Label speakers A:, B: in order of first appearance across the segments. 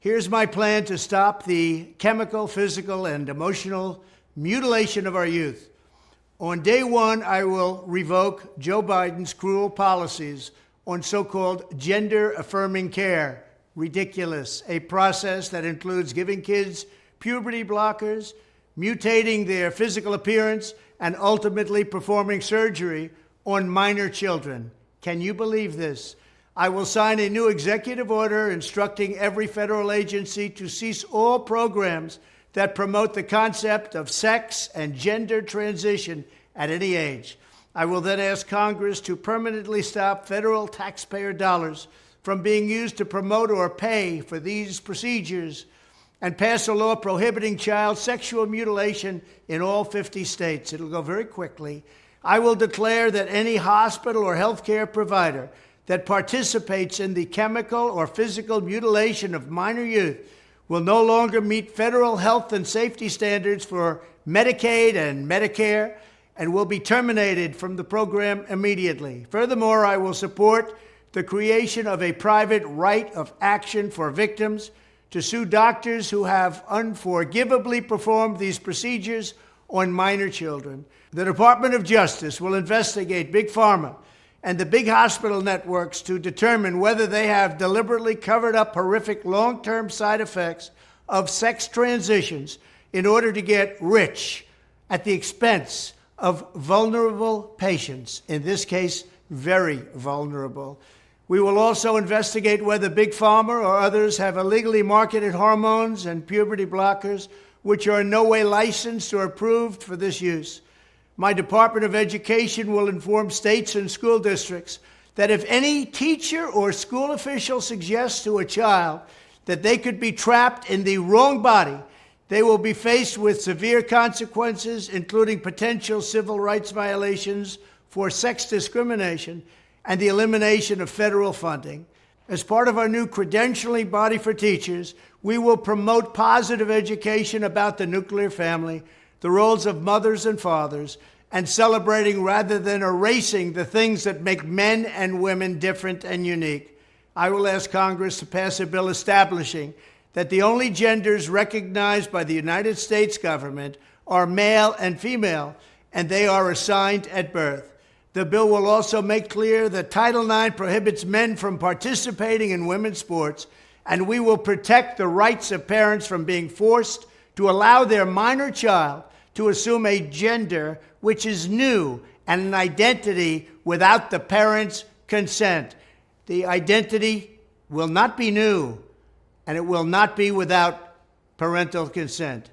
A: Here's my plan to stop the chemical, physical, and emotional mutilation of our youth. On day one, I will revoke Joe Biden's cruel policies on so-called gender-affirming care. Ridiculous. A process that includes giving kids puberty blockers, mutating their physical appearance, and ultimately performing surgery on minor children. Can you believe this? I will sign a new executive order instructing every federal agency to cease all programs that promote the concept of sex and gender transition at any age. I will then ask Congress to permanently stop federal taxpayer dollars from being used to promote or pay for these procedures and pass a law prohibiting child sexual mutilation in all 50 states. It'll go very quickly. I will declare that any hospital or healthcare provider that participates in the chemical or physical mutilation of minor youth will no longer meet federal health and safety standards for Medicaid and Medicare and will be terminated from the program immediately. Furthermore, I will support the creation of a private right of action for victims to sue doctors who have unforgivably performed these procedures on minor children. The Department of Justice will investigate Big Pharma and the big hospital networks to determine whether they have deliberately covered up horrific long-term side effects of sex transitions in order to get rich at the expense of vulnerable patients, in this case, very vulnerable. We will also investigate whether Big Pharma or others have illegally marketed hormones and puberty blockers which are in no way licensed or approved for this use. My Department of Education will inform states and school districts that if any teacher or school official suggests to a child that they could be trapped in the wrong body, they will be faced with severe consequences, including potential civil rights violations for sex discrimination and the elimination of federal funding. As part of our new credentialing body for teachers, we will promote positive education about the nuclear family, the roles of mothers and fathers, and celebrating rather than erasing the things that make men and women different and unique. I will ask Congress to pass a bill establishing that the only genders recognized by the United States government are male and female, and they are assigned at birth. The bill will also make clear that Title IX prohibits men from participating in women's sports, and we will protect the rights of parents from being forced to allow their minor child to assume a gender which is new and an identity without the parent's consent. The identity will not be new, and it will not be without parental consent.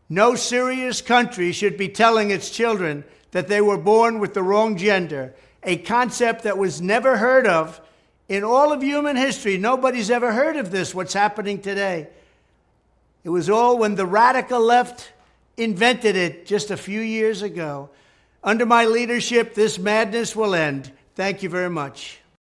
A: No serious country should be telling its children that they were born with the wrong gender, a concept that was never heard of in all of human history. Nobody's ever heard of this, what's happening today. It was all when the radical left invented it just a few years ago. Under my leadership, this madness will end. Thank you very much.